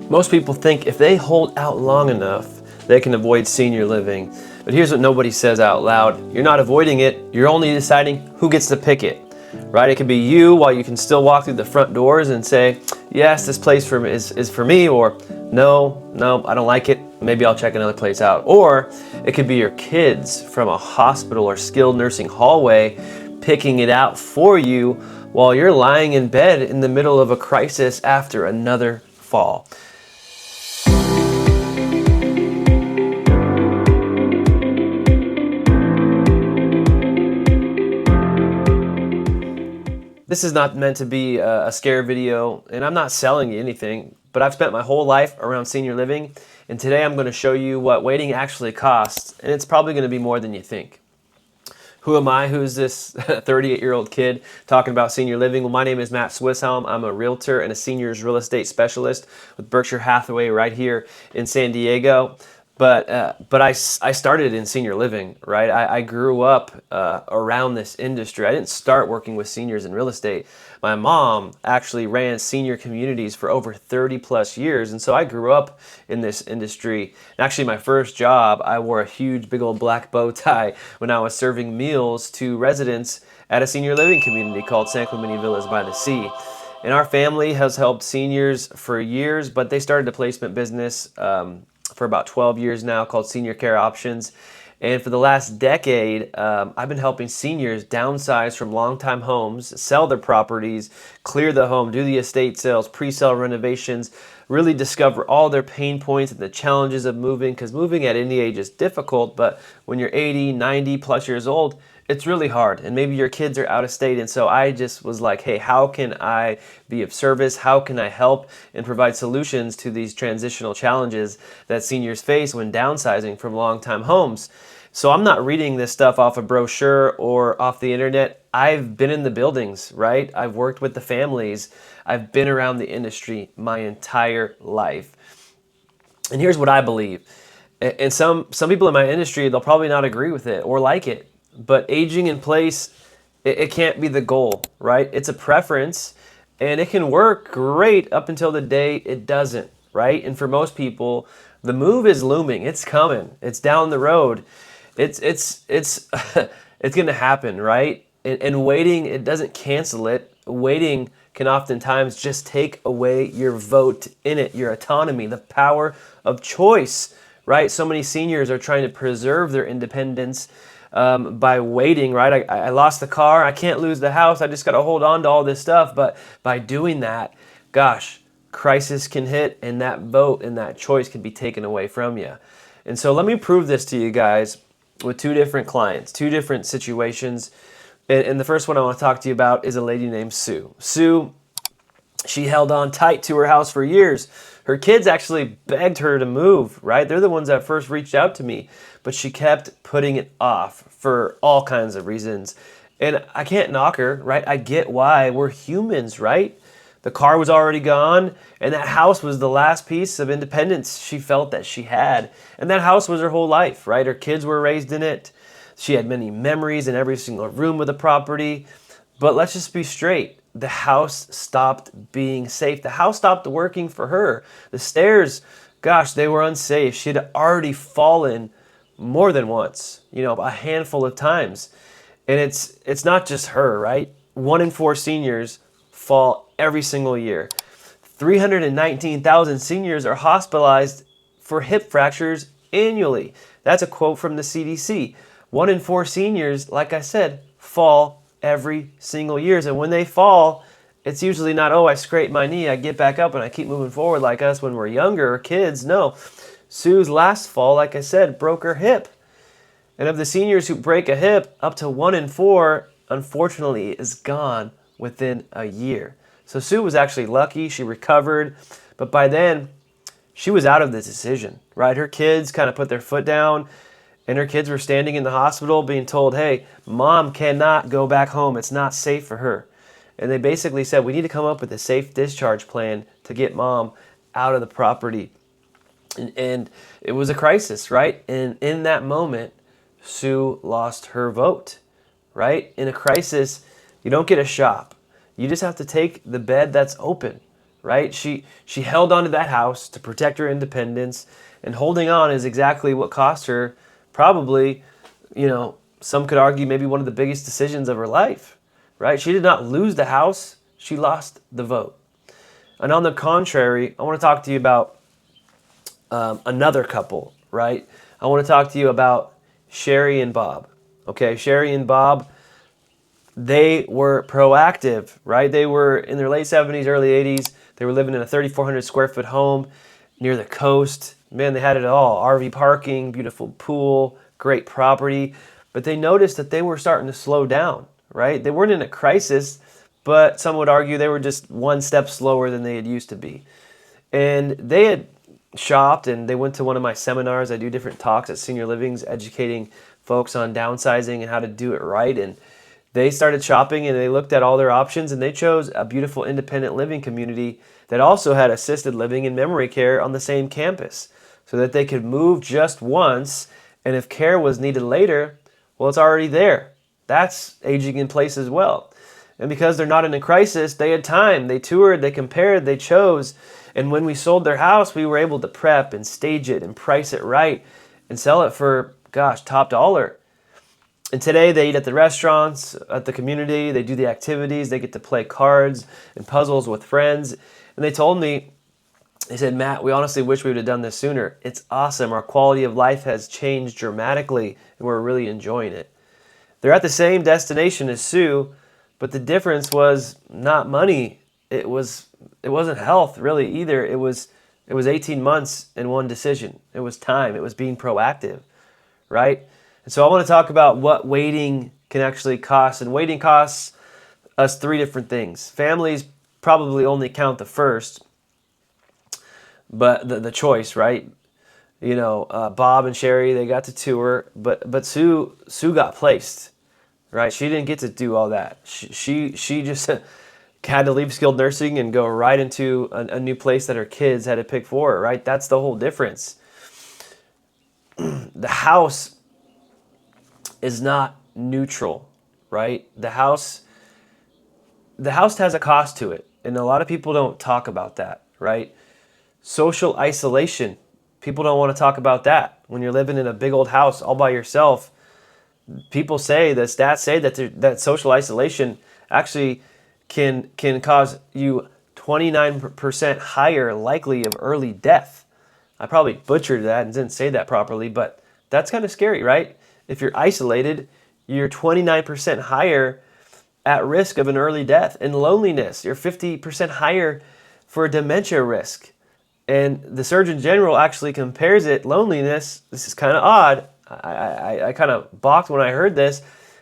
Most people think if they hold out long enough, they can avoid senior living. But here's what nobody says out loud. You're not avoiding it, you're only deciding who gets to pick it, right? It could be you while you can still walk through the front doors and say, yes, this place is for me, or no, I don't like it, maybe I'll check another place out. Or it could be your kids from a hospital or skilled nursing hallway picking it out for you while you're lying in bed in the middle of a crisis after another fall. This is not meant to be a scare video, and I'm not selling you anything, but I've spent my whole life around senior living, and today I'm going to show you what waiting actually costs, and it's probably going to be more than you think. Who am I? Who's this 38-year-old kid talking about senior living? Well, my name is Matt Swisshelm. I'm a realtor and a seniors real estate specialist with Berkshire Hathaway right here in San Diego. But I started in senior living, right? I grew up around this industry. I didn't start working with seniors in real estate. My mom actually ran senior communities for over 30 plus years, and so I grew up in this industry. And actually, my first job, I wore a huge big old black bow tie when I was serving meals to residents at a senior living community called San Clemente Villas by the Sea. And our family has helped seniors for years, but they started a placement business for about 12 years now called Senior Care Options. And for the last decade, I've been helping seniors downsize from long-time homes, sell their properties, clear the home, do the estate sales, pre-sale renovations, really discover all their pain points and the challenges of moving, because moving at any age is difficult, but when you're 80, 90 plus years old, it's really hard, and maybe your kids are out of state. And so I just was like, hey, how can I be of service? How can I help and provide solutions to these transitional challenges that seniors face when downsizing from long-time homes? So I'm not reading this stuff off a brochure or off the internet. I've been in the buildings, right? I've worked with the families. I've been around the industry my entire life. And here's what I believe. And some people in my industry, they'll probably not agree with it or like it. But aging in place, it can't be the goal, right? It's a preference, and it can work great up until the day it doesn't, right? And for most people, the move is looming. It's coming. It's down the road. It's it's going to happen, right? And waiting, it doesn't cancel it. Waiting can oftentimes just take away your vote in it, your autonomy, the power of choice, right? So many seniors are trying to preserve their independence by waiting, right? I lost the car, I can't lose the house, I just got to hold on to all this stuff. But by doing that, gosh, crisis can hit, and that vote and that choice can be taken away from you. And so let me prove this to you guys with two different clients, two different situations. And the first one I want to talk to you about is a lady named Sue. Sue, she held on tight to her house for years. Her kids actually begged her to move, right? They're the ones that first reached out to me, but she kept putting it off for all kinds of reasons. And I can't knock her, right? I get why. We're humans, right? The car was already gone, and that house was the last piece of independence she felt that she had. And that house was her whole life, right? Her kids were raised in it. She had many memories in every single room of the property. But let's just be straight. The house stopped being safe. The house stopped working for her. The stairs, gosh, they were unsafe. She had already fallen more than once, a handful of times. And it's not just her, right? 1 in 4 seniors fall every single year. 319,000 seniors are hospitalized for hip fractures annually. That's a quote from the CDC. 1 in 4 seniors, like I said, fall every single year. And when they fall, it's usually not, oh, I scraped my knee, I get back up and I keep moving forward like us when we're younger or kids. No. Sue's last fall, like I said, broke her hip. And of the seniors who break a hip, up to 1 in 4, unfortunately, is gone within a year. So Sue was actually lucky. She recovered. But by then, she was out of the decision, right? Her kids kind of put their foot down, and her kids were standing in the hospital being told, hey, mom cannot go back home. It's not safe for her. And they basically said, we need to come up with a safe discharge plan to get mom out of the property. And it was a crisis, right? And in that moment, Sue lost her vote, right? In a crisis, you don't get a shop. You just have to take the bed that's open, right? She held on to that house to protect her independence, and holding on is exactly what cost her probably, some could argue maybe one of the biggest decisions of her life, right? She did not lose the house, she lost the vote. And on the contrary, I want to talk to you about another couple, right? I want to talk to you about Sherry and Bob. Okay, Sherry and Bob, they were proactive, right? They were in their late 70s, early 80s. They were living in a 3,400 square foot home near the coast. Man, they had it all. RV parking, beautiful pool, great property. But they noticed that they were starting to slow down, right? They weren't in a crisis, but some would argue they were just one step slower than they had used to be. And they had shopped, and they went to one of my seminars. I do different talks at senior livings, educating folks on downsizing and how to do it right. And they started shopping, and they looked at all their options, and they chose a beautiful independent living community that also had assisted living and memory care on the same campus, so that they could move just once, and if care was needed later, well, it's already there. That's aging in place as well. And because they're not in a crisis, they had time. They toured, they compared, they chose. And when we sold their house, we were able to prep and stage it and price it right and sell it for, top dollar. And today they eat at the restaurants, at the community, they do the activities, they get to play cards and puzzles with friends. And they told me, they said, Matt, we honestly wish we would have done this sooner. It's awesome. Our quality of life has changed dramatically, and we're really enjoying it. They're at the same destination as Sue, but the difference was not money. It wasn't health really either. It was 18 months and one decision. It was time. It was being proactive, right? And so I want to talk about what waiting can actually cost. And waiting costs us three different things. Families probably only count the first, but the choice, right? Bob and Sherry, they got to tour, but Sue got placed, right? She didn't get to do all that. She just had to leave skilled nursing and go right into a new place that her kids had to pick for her, right? That's the whole difference. The house is not neutral, right? The house has a cost to it, and a lot of people don't talk about that, right? Social isolation. People don't want to talk about that. When you're living in a big old house all by yourself, people say, the stats say that social isolation actually can cause you 29% higher likely of early death. I probably butchered that and didn't say that properly, but that's kind of scary, right? If you're isolated, you're 29% higher at risk of an early death. And loneliness, you're 50% higher for a dementia risk. And the Surgeon General actually compares it, loneliness, this is kind of odd, I kind of balked when I heard this.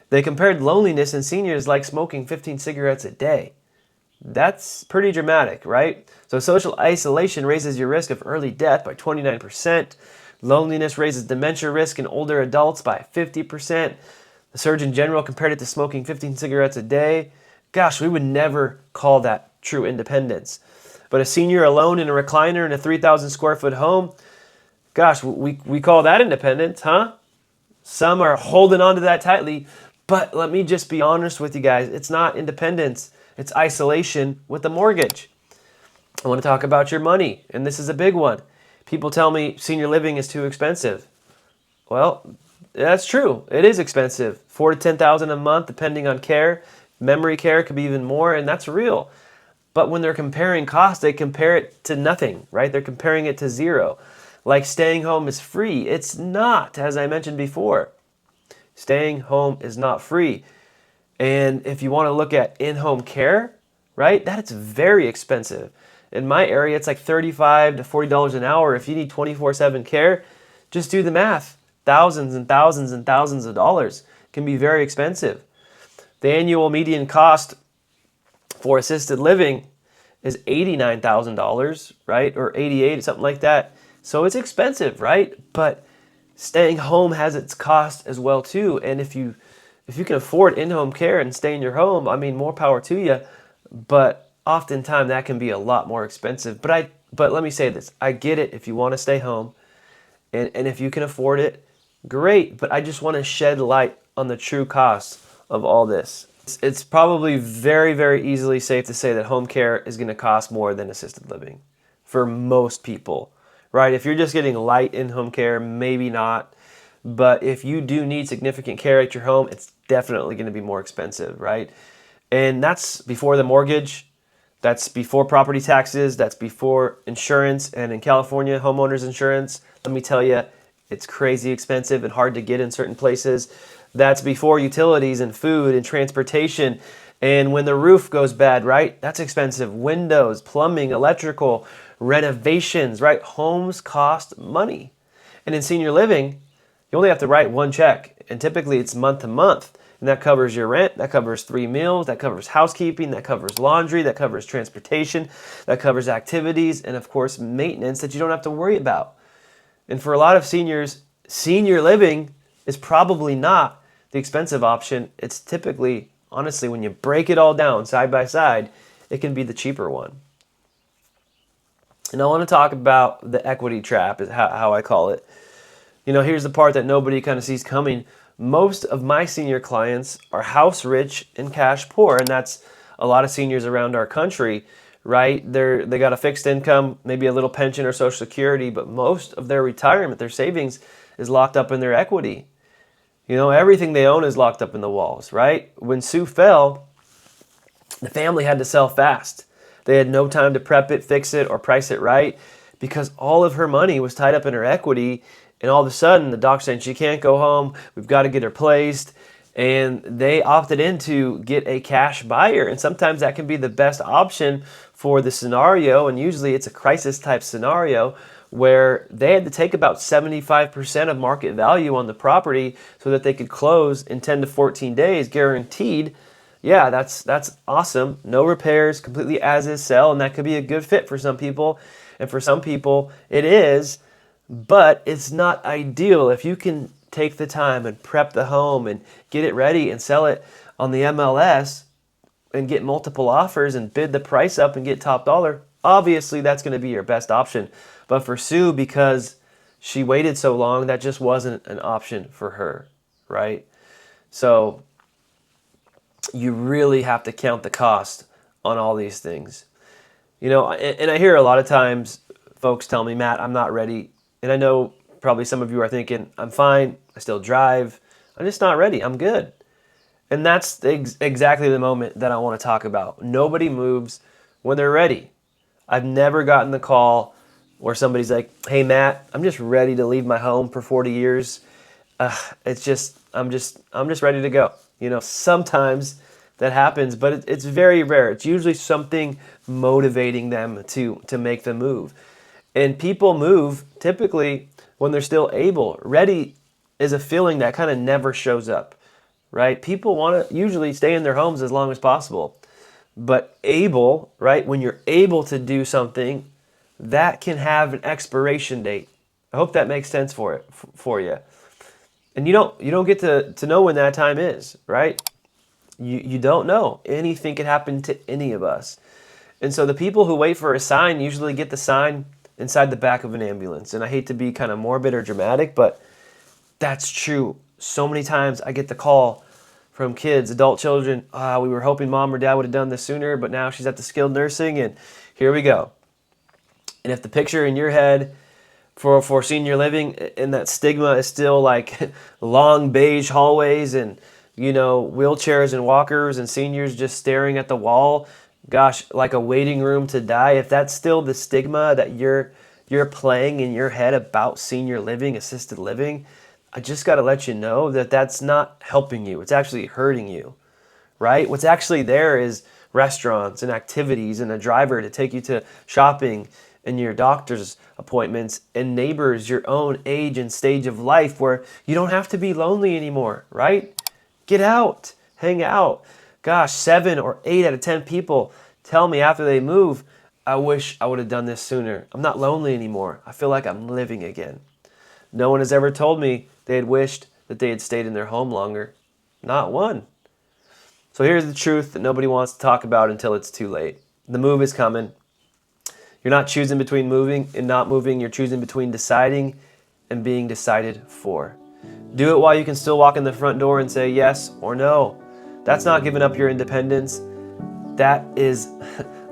They compared loneliness in seniors like smoking 15 cigarettes a day. That's pretty dramatic, right? So social isolation raises your risk of early death by 29%. Loneliness raises dementia risk in older adults by 50%. The Surgeon General compared it to smoking 15 cigarettes a day. Gosh, we would never call that true independence. But a senior alone in a recliner in a 3,000 square foot home, gosh, we call that independence, huh? Some are holding on to that tightly, but let me just be honest with you guys. It's not independence. It's isolation with a mortgage. I want to talk about your money, and this is a big one. People tell me senior living is too expensive. Well, that's true. It is expensive. $4,000 to $10,000 a month, depending on care. Memory care could be even more, and that's real. But when they're comparing costs, they compare it to nothing, right? They're comparing it to zero. Like staying home is free. It's not, as I mentioned before. Staying home is not free. And if you want to look at in-home care, right, that's very expensive. In my area, it's like $35 to $40 an hour. If you need 24/7 care, just do the math. Thousands and thousands and thousands of dollars can be very expensive. The annual median cost for assisted living is $89,000, right? Or $88,000, something like that. So it's expensive, right? But staying home has its cost as well too. And if you can afford in-home care and stay in your home, I mean, more power to you. But oftentimes that can be a lot more expensive. But let me say this. I get it if you want to stay home and if you can afford it, great. But I just want to shed light on the true costs of all this. It's probably very, very easily safe to say that home care is going to cost more than assisted living for most people, right? If you're just getting light in home care, maybe not. But if you do need significant care at your home, it's definitely going to be more expensive, right? And that's before the mortgage, that's before property taxes, that's before insurance. And in California, homeowners insurance, let me tell you, it's crazy expensive and hard to get in certain places. That's before utilities and food and transportation. And when the roof goes bad, right? That's expensive. Windows, plumbing, electrical, renovations, right? Homes cost money. And in senior living, you only have to write one check. And typically it's month to month. And that covers your rent, that covers 3 meals, that covers housekeeping, that covers laundry, that covers transportation, that covers activities, and of course maintenance that you don't have to worry about. And for a lot of seniors, senior living is probably not the expensive option. It's typically, honestly, when you break it all down side by side, it can be the cheaper one. And I want to talk about the equity trap, is how I call it. You know, here's the part that nobody kind of sees coming. Most of my senior clients are house rich and cash poor, and that's a lot of seniors around our country, right? They got a fixed income, maybe a little pension or Social Security, but most of their retirement, their savings, is locked up in their equity. You know, everything they own is locked up in the walls, right? When Sue fell, the family had to sell fast. They had no time to prep it, fix it, or price it right because all of her money was tied up in her equity. And all of a sudden, the doc's saying she can't go home. We've got to get her placed. And they opted in to get a cash buyer. And sometimes that can be the best option for the scenario. And usually it's a crisis type scenario where they had to take about 75% of market value on the property so that they could close in 10 to 14 days, guaranteed. Yeah, that's awesome. No repairs, completely as is sell. And that could be a good fit for some people. And for some people, it is. But it's not ideal. If you can take the time and prep the home and get it ready and sell it on the MLS and get multiple offers and bid the price up and get top dollar, obviously that's going to be your best option. But for Sue, because she waited so long, that just wasn't an option for her, right? So you really have to count the cost on all these things. You know, and I hear a lot of times folks tell me, Matt, I'm not ready. And I know probably some of you are thinking, I'm fine, I still drive, I'm just not ready, I'm good. And that's exactly the moment that I want to talk about. Nobody moves when they're ready. I've never gotten the call where somebody's like, hey Matt, I'm just ready to leave my home for 40 years. I'm just ready to go. You know, sometimes that happens, but it's very rare. It's usually something motivating them to make the move. And people move typically when they're still able. Ready is a feeling that kind of never shows up, right? People want to usually stay in their homes as long as possible. But able, right, when you're able to do something, that can have an expiration date. I hope that makes sense for you. And you don't get to know when that time is, right? You don't know. Anything can happen to any of us. And so the people who wait for a sign usually get the sign inside the back of an ambulance. And I hate to be kind of morbid or dramatic, but that's true. So many times I get the call from kids, adult children, we were hoping mom or dad would have done this sooner, but now she's at the skilled nursing and here we go. And if the picture in your head for senior living and that stigma is still like long beige hallways and, you know, wheelchairs and walkers and seniors just staring at the wall, gosh, like a waiting room to die, if that's still the stigma that you're playing in your head about senior living, assisted living, I just got to let you know that that's not helping you. It's actually hurting you, right? What's actually there is restaurants and activities and a driver to take you to shopping and your doctor's appointments and neighbors your own age and stage of life where you don't have to be lonely anymore, right? Get out, hang out. Gosh, 7 or 8 out of 10 people tell me after they move, I wish I would have done this sooner. I'm not lonely anymore. I feel like I'm living again. No one has ever told me they had wished that they had stayed in their home longer. Not one. So here's the truth that nobody wants to talk about until it's too late. The move is coming. You're not choosing between moving and not moving. You're choosing between deciding and being decided for. Do it while you can still walk in the front door and say yes or no. That's not giving up your independence. That is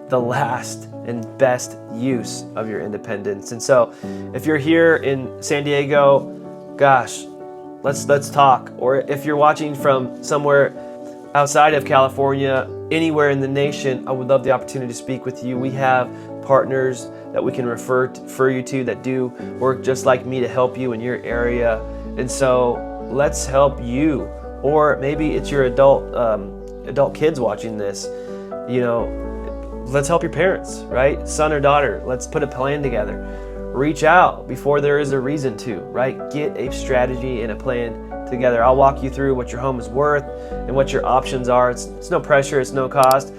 the last and best use of your independence. And so if you're here in San Diego, gosh, let's talk. Or if you're watching from somewhere outside of California, anywhere in the nation, I would love the opportunity to speak with you. We have partners that we can refer you to that do work just like me to help you in your area. And so let's help you. Or maybe it's your adult kids watching this. You know, let's help your parents, right? Son or daughter, let's put a plan together. Reach out before there is a reason to, right? Get a strategy and a plan together. I'll walk you through what your home is worth and what your options are. It's no pressure, it's no cost.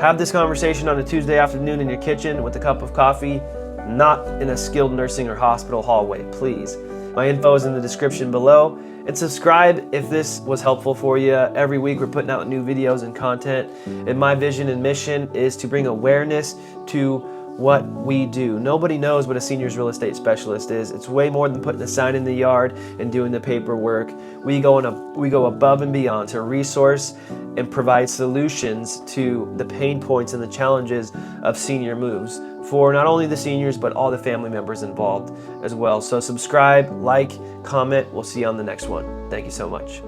Have this conversation on a Tuesday afternoon in your kitchen with a cup of coffee, not in a skilled nursing or hospital hallway, please. My info is in the description below. And subscribe if this was helpful for you. Every week we're putting out new videos and content. And my vision and mission is to bring awareness to what we do. Nobody knows what a seniors real estate specialist is. It's way more than putting a sign in the yard and doing the paperwork. We go above and beyond to resource and provide solutions to the pain points and the challenges of senior moves for not only the seniors, but all the family members involved as well. So subscribe, like, comment. We'll see you on the next one. Thank you so much.